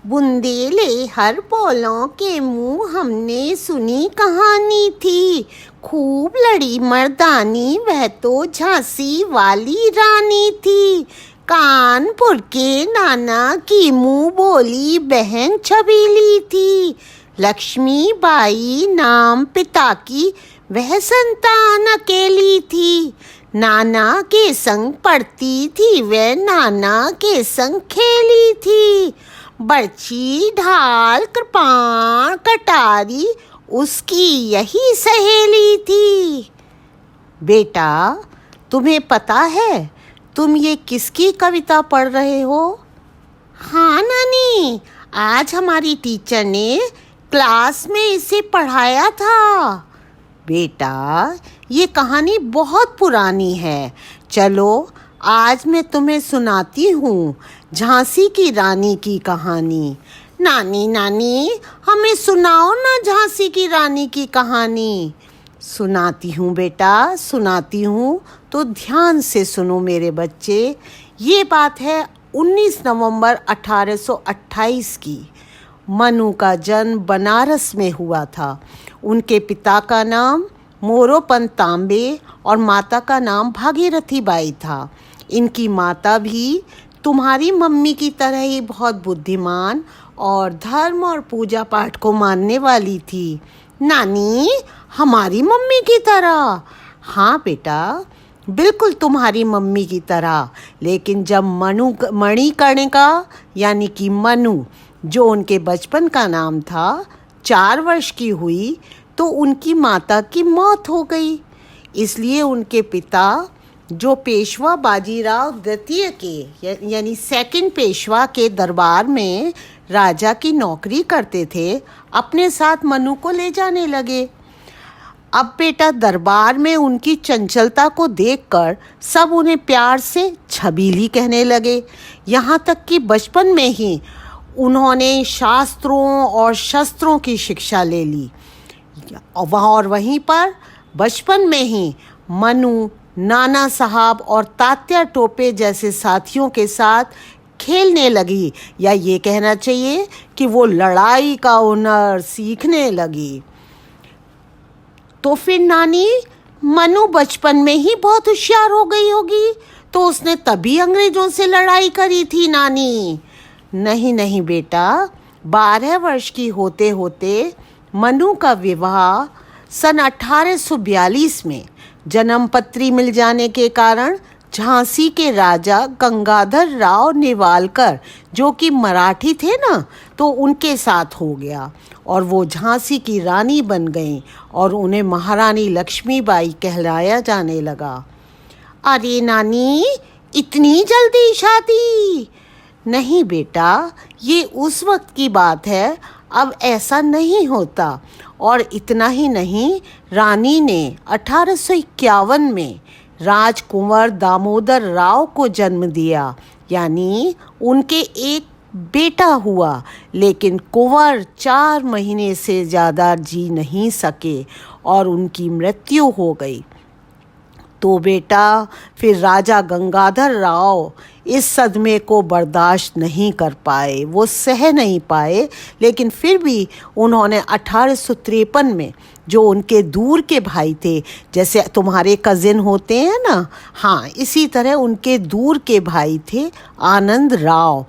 बुंदेले हर बोलों के मुँह हमने सुनी कहानी थी। खूब लड़ी मर्दानी वह तो झांसी वाली रानी थी। कानपुर के नाना की मुँह बोली बहन छबीली थी। लक्ष्मी बाई नाम पिता की वह संतान अकेली थी। नाना के संग पढ़ती थी वह नाना के संग खेली थी। बर्छी ढाल कृपाण कटारी उसकी यही सहेली थी। बेटा, तुम्हें पता है तुम ये किसकी कविता पढ़ रहे हो? हाँ नानी, आज हमारी टीचर ने क्लास में इसे पढ़ाया था। बेटा, ये कहानी बहुत पुरानी है। चलो आज मैं तुम्हें सुनाती हूँ झांसी की रानी की कहानी। नानी नानी, हमें सुनाओ ना झांसी की रानी की कहानी। सुनाती हूँ बेटा, सुनाती हूँ, तो ध्यान से सुनो मेरे बच्चे। ये बात है 19 नवंबर 1828 की। मनु का जन्म बनारस में हुआ था। उनके पिता का नाम मोरोपंत तांबे और माता का नाम भागीरथी बाई था। इनकी माता भी तुम्हारी मम्मी की तरह ही बहुत बुद्धिमान और धर्म और पूजा पाठ को मानने वाली थी। नानी, हमारी मम्मी की तरह? हाँ बेटा, बिल्कुल तुम्हारी मम्मी की तरह। लेकिन जब मणिकर्णिका यानी कि मनु, जो उनके बचपन का नाम था, 4 वर्ष की हुई तो उनकी माता की मौत हो गई। इसलिए उनके पिता, जो पेशवा बाजीराव द्वितीय के यानी सेकंड पेशवा के दरबार में राजा की नौकरी करते थे, अपने साथ मनु को ले जाने लगे। अब बेटा, दरबार में उनकी चंचलता को देखकर सब उन्हें प्यार से छबीली कहने लगे। यहाँ तक कि बचपन में ही उन्होंने शास्त्रों और शस्त्रों की शिक्षा ले ली। और वहीं पर बचपन में ही मनु नाना साहब और तात्या टोपे जैसे साथियों के साथ खेलने लगी, या ये कहना चाहिए कि वो लड़ाई का हुनर सीखने लगी। तो फिर नानी, मनु बचपन में ही बहुत होशियार हो गई होगी, तो उसने तभी अंग्रेजों से लड़ाई करी थी नानी। नहीं नहीं बेटा, 12 वर्ष की होते होते मनु का विवाह सन 1842 में जन्मपत्री मिल जाने के कारण झांसी के राजा गंगाधर राव नेवालकर, जो कि मराठी थे ना, तो उनके साथ हो गया और वो झांसी की रानी बन गईं और उन्हें महारानी लक्ष्मीबाई कहलाया जाने लगा। अरे नानी, इतनी जल्दी शादी? नहीं बेटा, ये उस वक्त की बात है, अब ऐसा नहीं होता। और इतना ही नहीं, रानी ने 1851 में राजकुंवर दामोदर राव को जन्म दिया, यानी उनके एक बेटा हुआ। लेकिन कुंवर 4 महीने से ज़्यादा जी नहीं सके और उनकी मृत्यु हो गई। तो बेटा, फिर राजा गंगाधर राव इस सदमे को बर्दाश्त नहीं कर पाए, वो सह नहीं पाए। लेकिन फिर भी उन्होंने 1853 में, जो उनके दूर के भाई थे, जैसे तुम्हारे कज़िन होते हैं ना, हाँ, इसी तरह उनके दूर के भाई थे आनंद राव,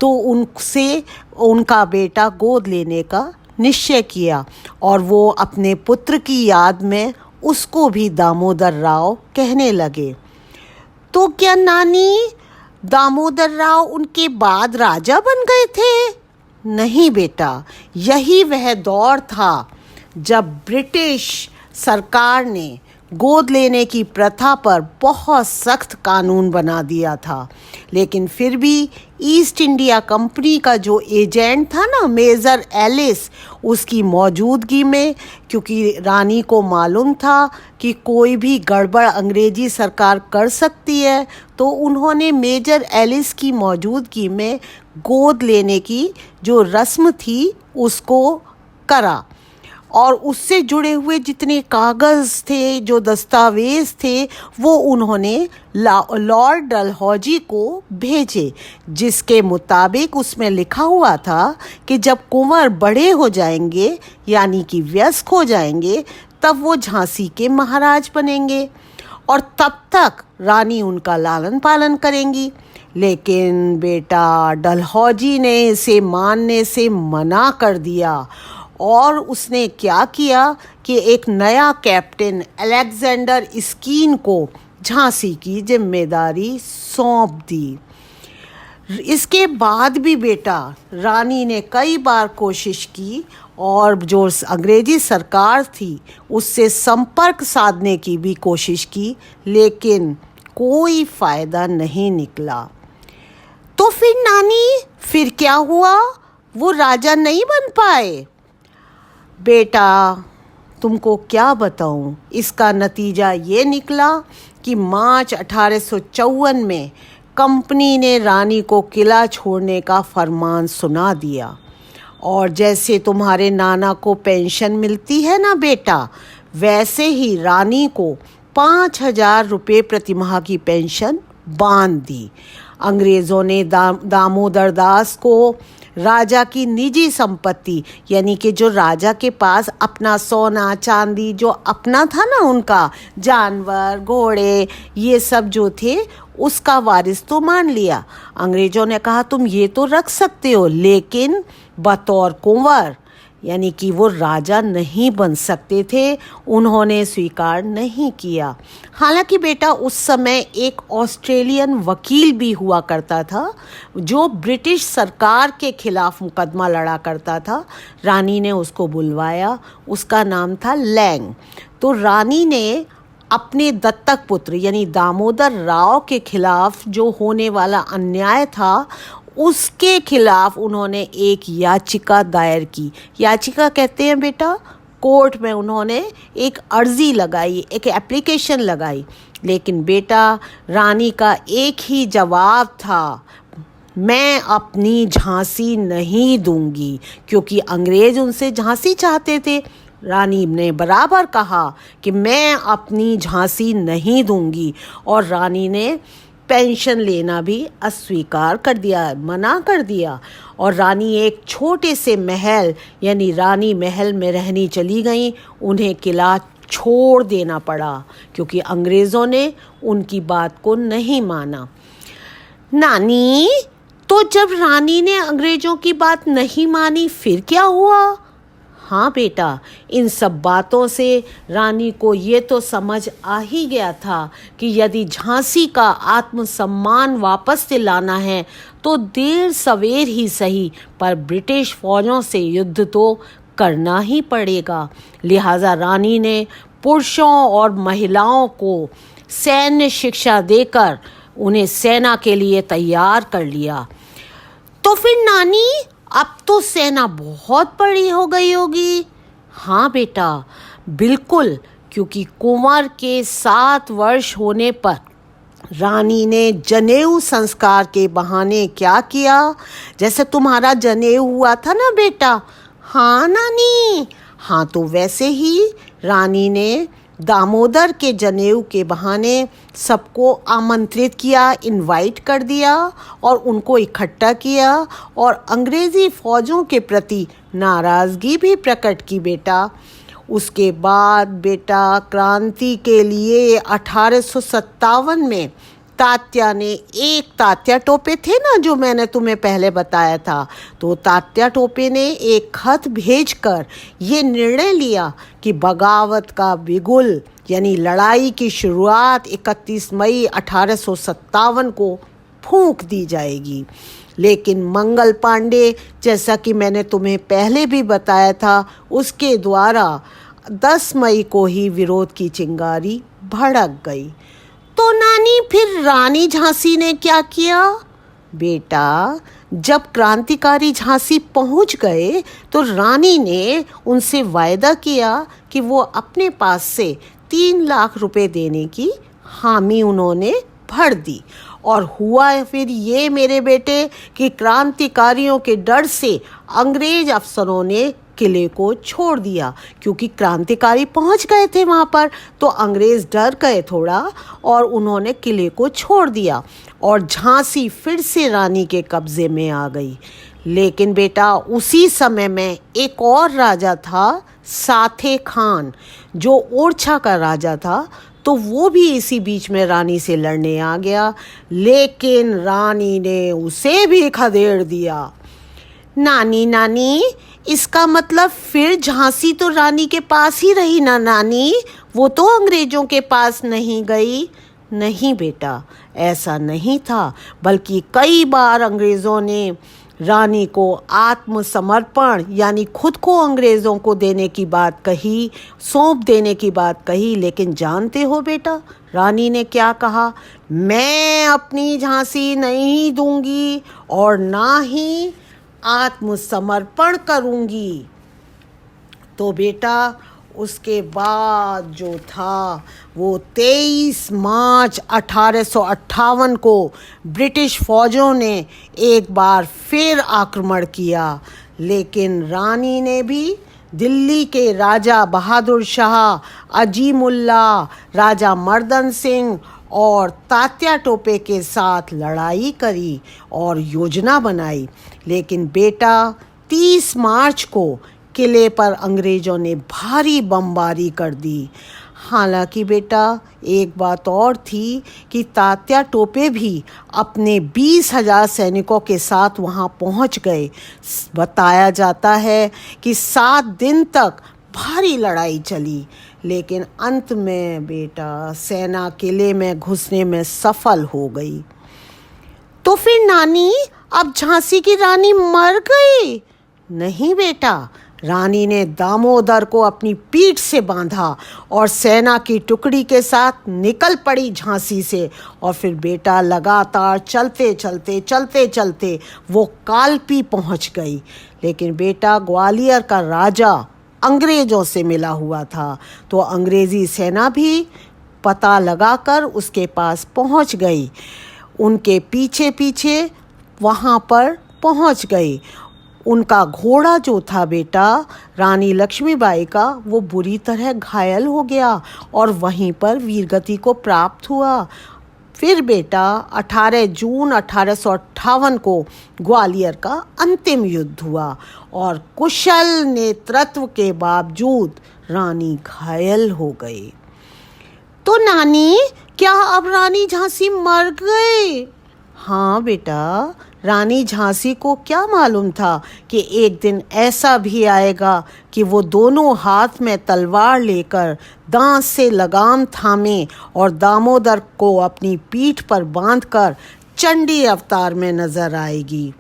तो उनसे उनका बेटा गोद लेने का निश्चय किया और वो अपने पुत्र की याद में उसको भी दामोदर राव कहने लगे। तो क्या नानी, दामोदर राव उनके बाद राजा बन गए थे? नहीं बेटा, यही वह दौर था जब ब्रिटिश सरकार ने गोद लेने की प्रथा पर बहुत सख्त कानून बना दिया था। लेकिन फिर भी ईस्ट इंडिया कंपनी का जो एजेंट था ना, मेजर एलिस, उसकी मौजूदगी में, क्योंकि रानी को मालूम था कि कोई भी गड़बड़ अंग्रेजी सरकार कर सकती है, तो उन्होंने मेजर एलिस की मौजूदगी में गोद लेने की जो रस्म थी उसको करा। और उससे जुड़े हुए जितने कागज़ थे, जो दस्तावेज़ थे, वो उन्होंने लॉर्ड डलहौजी को भेजे, जिसके मुताबिक उसमें लिखा हुआ था कि जब कुंवर बड़े हो जाएंगे यानी कि वयस्क हो जाएंगे तब वो झांसी के महाराज बनेंगे और तब तक रानी उनका लालन पालन करेंगी। लेकिन बेटा डलहौजी ने इसे मानने से मना कर दिया और उसने क्या किया कि एक नया कैप्टन अलेक्जेंडर स्कीन को झांसी की जिम्मेदारी सौंप दी। इसके बाद भी बेटा रानी ने कई बार कोशिश की और जो अंग्रेजी सरकार थी उससे संपर्क साधने की भी कोशिश की, लेकिन कोई फ़ायदा नहीं निकला। तो फिर नानी, फिर क्या हुआ? वो राजा नहीं बन पाए। बेटा तुमको क्या बताऊं, इसका नतीजा ये निकला कि मार्च 1854 में कंपनी ने रानी को किला छोड़ने का फरमान सुना दिया। और जैसे तुम्हारे नाना को पेंशन मिलती है ना बेटा, वैसे ही रानी को 5,000 रुपये प्रतिमाह की पेंशन बांध दी। अंग्रेज़ों ने दामोदर दास को राजा की निजी संपत्ति, यानी कि जो राजा के पास अपना सोना चांदी जो अपना था ना, उनका जानवर घोड़े ये सब जो थे, उसका वारिस तो मान लिया। अंग्रेज़ों ने कहा तुम ये तो रख सकते हो, लेकिन बतौर कुंवर, यानी कि वो राजा नहीं बन सकते थे, उन्होंने स्वीकार नहीं किया। हालांकि बेटा उस समय एक ऑस्ट्रेलियन वकील भी हुआ करता था जो ब्रिटिश सरकार के खिलाफ मुकदमा लड़ा करता था। रानी ने उसको बुलवाया, उसका नाम था लैंग। तो रानी ने अपने दत्तक पुत्र यानी दामोदर राव के खिलाफ जो होने वाला अन्याय था उसके खिलाफ उन्होंने एक याचिका दायर की। याचिका कहते हैं बेटा, कोर्ट में उन्होंने एक अर्जी लगाई, एक एप्लीकेशन लगाई। लेकिन बेटा रानी का एक ही जवाब था, मैं अपनी झांसी नहीं दूंगी, क्योंकि अंग्रेज उनसे झांसी चाहते थे। रानी ने बराबर कहा कि मैं अपनी झांसी नहीं दूंगी और रानी ने पेंशन लेना भी अस्वीकार कर दिया, मना कर दिया। और रानी एक छोटे से महल यानी रानी महल में रहनी चली गई। उन्हें किला छोड़ देना पड़ा क्योंकि अंग्रेज़ों ने उनकी बात को नहीं माना। नानी, तो जब रानी ने अंग्रेज़ों की बात नहीं मानी फिर क्या हुआ? हाँ बेटा, इन सब बातों से रानी को ये तो समझ आ ही गया था कि यदि झांसी का आत्मसम्मान वापस दिलाना है तो देर सवेर ही सही पर ब्रिटिश फौजों से युद्ध तो करना ही पड़ेगा। लिहाजा रानी ने पुरुषों और महिलाओं को सैन्य शिक्षा देकर उन्हें सेना के लिए तैयार कर लिया। तो फिर नानी, अब तो सेना बहुत बड़ी हो गई होगी। हाँ बेटा बिल्कुल, क्योंकि कुंवर के 7 वर्ष होने पर रानी ने जनेऊ संस्कार के बहाने क्या किया, जैसे तुम्हारा जनेऊ हुआ था ना बेटा। हाँ नानी, हाँ तो वैसे ही रानी ने दामोदर के जनेऊ के बहाने सबको आमंत्रित किया, इनवाइट कर दिया और उनको इकट्ठा किया और अंग्रेज़ी फ़ौजों के प्रति नाराज़गी भी प्रकट की बेटा। उसके बाद बेटा क्रांति के लिए 1857 में तात्या ने तात्या टोपे थे ना जो मैंने तुम्हें पहले बताया था, तो तात्या टोपे ने एक खत भेजकर ये निर्णय लिया कि बगावत का बिगुल यानी लड़ाई की शुरुआत 31 मई 1857 को फूंक दी जाएगी। लेकिन मंगल पांडे, जैसा कि मैंने तुम्हें पहले भी बताया था, उसके द्वारा 10 मई को ही विरोध की चिंगारी भड़क गई। तो नानी फिर रानी झांसी ने क्या किया? बेटा जब क्रांतिकारी झांसी पहुंच गए तो रानी ने उनसे वायदा किया कि वो अपने पास से 3 लाख रुपए देने की हामी उन्होंने भर दी। और हुआ फिर ये मेरे बेटे कि क्रांतिकारियों के डर से अंग्रेज अफसरों ने किले को छोड़ दिया, क्योंकि क्रांतिकारी पहुंच गए थे वहाँ पर। तो अंग्रेज़ डर गए थोड़ा और उन्होंने किले को छोड़ दिया और झांसी फिर से रानी के कब्ज़े में आ गई। लेकिन बेटा उसी समय में एक और राजा था, साथे खान, जो ओरछा का राजा था। तो वो भी इसी बीच में रानी से लड़ने आ गया, लेकिन रानी ने उसे भी खदेड़ दिया। नानी नानी, इसका मतलब फिर झांसी तो रानी के पास ही रही ना नानी, वो तो अंग्रेजों के पास नहीं गई। नहीं बेटा, ऐसा नहीं था, बल्कि कई बार अंग्रेज़ों ने रानी को आत्मसमर्पण यानी खुद को अंग्रेज़ों को देने की बात कही, सौंप देने की बात कही। लेकिन जानते हो बेटा रानी ने क्या कहा? मैं अपनी झांसी नहीं दूंगी और ना ही आत्मसमर्पण करूंगी। तो बेटा उसके बाद जो था वो 23 मार्च 1858 को ब्रिटिश फ़ौजों ने एक बार फिर आक्रमण किया। लेकिन रानी ने भी दिल्ली के राजा बहादुर शाह, अजीमुल्ला, राजा मर्दन सिंह और तात्या टोपे के साथ लड़ाई करी और योजना बनाई। लेकिन बेटा 30 मार्च को किले पर अंग्रेज़ों ने भारी बमबारी कर दी। हालांकि बेटा एक बात और थी कि तात्या टोपे भी अपने 20,000 सैनिकों के साथ वहां पहुंच गए। बताया जाता है कि 7 दिन तक भारी लड़ाई चली, लेकिन अंत में बेटा सेना किले में घुसने में सफल हो गई। तो फिर नानी, अब झांसी की रानी मर गई? नहीं बेटा, रानी ने दामोदर को अपनी पीठ से बांधा और सेना की टुकड़ी के साथ निकल पड़ी झांसी से। और फिर बेटा लगातार चलते चलते वो कालपी पहुंच गई। लेकिन बेटा ग्वालियर का राजा अंग्रेज़ों से मिला हुआ था, तो अंग्रेज़ी सेना भी पता लगाकर उसके पास पहुंच गई, उनके पीछे पीछे वहाँ पर पहुंच गई। उनका घोड़ा जो था बेटा रानी लक्ष्मीबाई का, वो बुरी तरह घायल हो गया और वहीं पर वीरगति को प्राप्त हुआ। फिर बेटा 18 जून 1858 को ग्वालियर का अंतिम युद्ध हुआ और कुशल नेतृत्व के बावजूद रानी घायल हो गई। तो नानी, क्या अब रानी झांसी मर गई? हाँ बेटा, रानी झांसी को क्या मालूम था कि एक दिन ऐसा भी आएगा कि वो दोनों हाथ में तलवार लेकर दांत से लगाम थामे और दामोदर को अपनी पीठ पर बांधकर चंडी अवतार में नजर आएगी।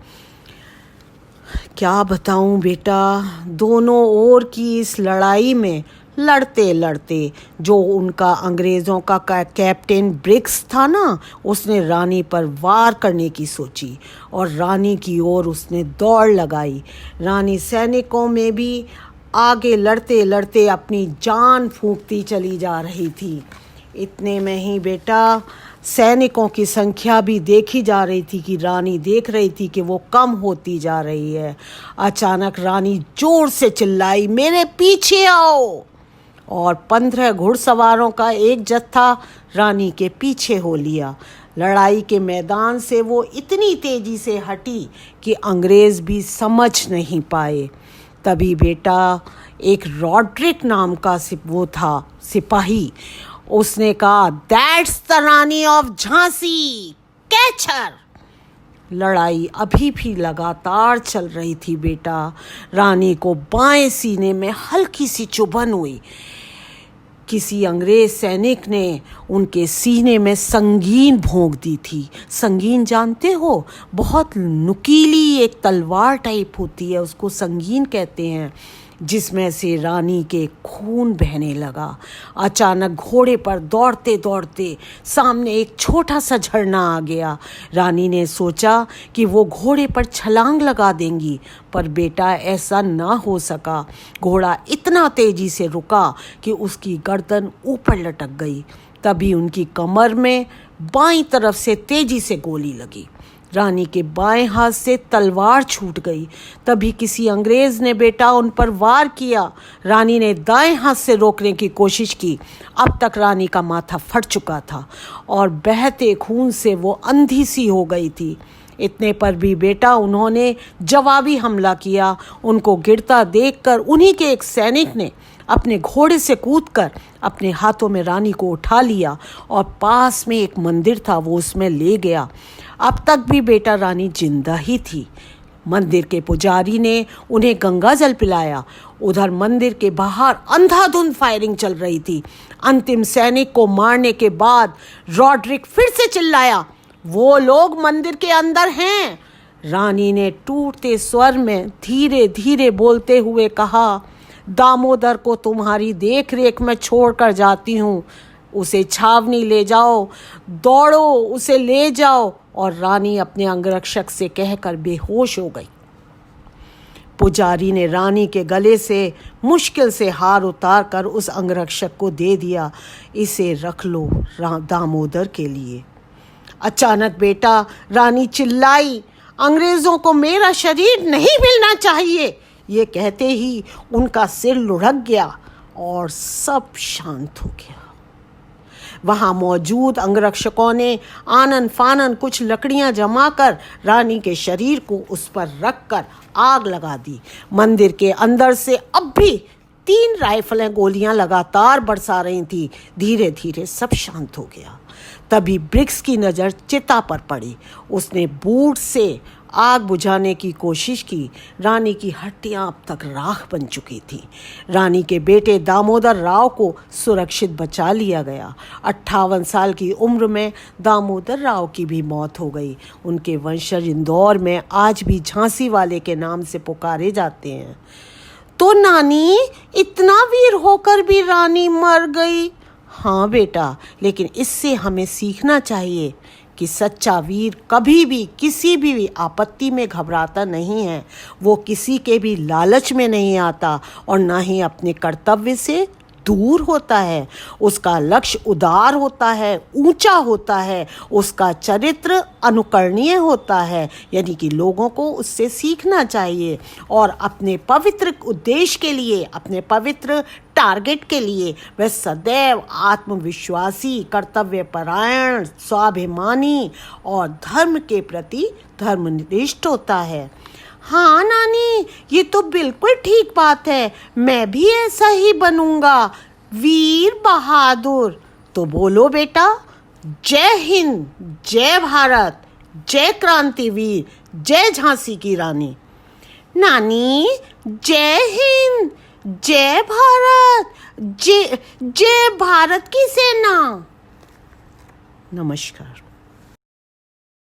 क्या बताऊं बेटा, दोनों ओर की इस लड़ाई में लड़ते लड़ते जो उनका अंग्रेज़ों का कैप्टन ब्रिग्स था ना, उसने रानी पर वार करने की सोची और रानी की ओर उसने दौड़ लगाई। रानी सैनिकों में भी आगे लड़ते लड़ते अपनी जान फूंकती चली जा रही थी। इतने में ही बेटा सैनिकों की संख्या भी देखी जा रही थी कि रानी देख रही थी कि वो कम होती जा रही है। अचानक रानी जोर से चिल्लाई, मेरे पीछे आओ! और 15 घुड़सवारों का एक जत्था रानी के पीछे हो लिया। लड़ाई के मैदान से वो इतनी तेजी से हटी कि अंग्रेज़ भी समझ नहीं पाए। तभी बेटा एक रॉड्रिक नाम का वो था सिपाही, उसने कहा, that's the Rani of Jhansi, catch her! लड़ाई अभी भी लगातार चल रही थी बेटा। रानी को बाएं सीने में हल्की सी चुभन हुई। किसी अंग्रेज सैनिक ने उनके सीने में संगीन भोंक दी थी। संगीन जानते हो, बहुत नुकीली एक तलवार टाइप होती है, उसको संगीन कहते हैं, जिसमें से रानी के खून बहने लगा। अचानक घोड़े पर दौड़ते दौड़ते सामने एक छोटा सा झरना आ गया। रानी ने सोचा कि वो घोड़े पर छलांग लगा देंगी, पर बेटा ऐसा ना हो सका। घोड़ा इतना तेजी से रुका कि उसकी गर्दन ऊपर लटक गई। तभी उनकी कमर में बाईं तरफ से तेजी से गोली लगी। रानी के बाएं हाथ से तलवार छूट गई। तभी किसी अंग्रेज ने बेटा उन पर वार किया। रानी ने दाएं हाथ से रोकने की कोशिश की। अब तक रानी का माथा फट चुका था और बहते खून से वो अंधी सी हो गई थी। इतने पर भी बेटा उन्होंने जवाबी हमला किया। उनको गिरता देखकर उन्हीं के एक सैनिक ने अपने घोड़े से कूदकर अपने हाथों में रानी को उठा लिया और पास में एक मंदिर था, वो उसमें ले गया। अब तक भी बेटा रानी जिंदा ही थी। मंदिर के पुजारी ने उन्हें गंगा जल पिलाया। उधर मंदिर के बाहर अंधाधुंध फायरिंग चल रही थी। अंतिम सैनिक को मारने के बाद रॉड्रिक फिर से चिल्लाया, वो लोग मंदिर के अंदर हैं। रानी ने टूटते स्वर में धीरे धीरे बोलते हुए कहा, दामोदर को तुम्हारी देख रेख में छोड़कर जाती हूँ। उसे छावनी ले जाओ, दौड़ो उसे ले जाओ। और रानी अपने अंगरक्षक से कहकर बेहोश हो गई। पुजारी ने रानी के गले से मुश्किल से हार उतार कर उस अंगरक्षक को दे दिया। इसे रख लो दामोदर के लिए। अचानक बेटा रानी चिल्लाई, अंग्रेजों को मेरा शरीर नहीं मिलना चाहिए। ये कहते ही उनका सिर लुढ़क गया और सब शांत हो गया। वहाँ मौजूद अंगरक्षकों ने आनन फानन कुछ लकड़ियाँ जमा कर रानी के शरीर को उस पर रखकर आग लगा दी। मंदिर के अंदर से अब भी 3 राइफलें गोलियां लगातार बरसा रही थी। धीरे धीरे सब शांत हो गया। तभी ब्रिक्स की नज़र चिता पर पड़ी। उसने बूट से आग बुझाने की कोशिश की। रानी की हड्डियां अब तक राख बन चुकी थी। रानी के बेटे दामोदर राव को सुरक्षित बचा लिया गया। 58 साल की उम्र में दामोदर राव की भी मौत हो गई। उनके वंशज इंदौर में आज भी झांसी वाले के नाम से पुकारे जाते हैं। तो नानी, इतना वीर होकर भी रानी मर गई। हाँ बेटा, लेकिन इससे हमें सीखना चाहिए कि सच्चा वीर कभी भी किसी भी आपत्ति में घबराता नहीं है। वो किसी के भी लालच में नहीं आता और ना ही अपने कर्तव्य से दूर होता है। उसका लक्ष्य उदार होता है, ऊंचा होता है। उसका चरित्र अनुकरणीय होता है, यानी कि लोगों को उससे सीखना चाहिए और अपने पवित्र उद्देश्य के लिए, अपने पवित्र टारगेट के लिए वह सदैव आत्मविश्वासी, कर्तव्यपरायण, स्वाभिमानी और धर्म के प्रति धर्मनिष्ठ होता है। हाँ नानी, ये तो बिल्कुल ठीक बात है। मैं भी ऐसा ही बनूंगा, वीर बहादुर। तो बोलो बेटा, जय हिंद, जय भारत, जय क्रांतिवीर, जय झांसी की रानी। नानी, जय हिंद, जय भारत, जय भारत की सेना। नमस्कार।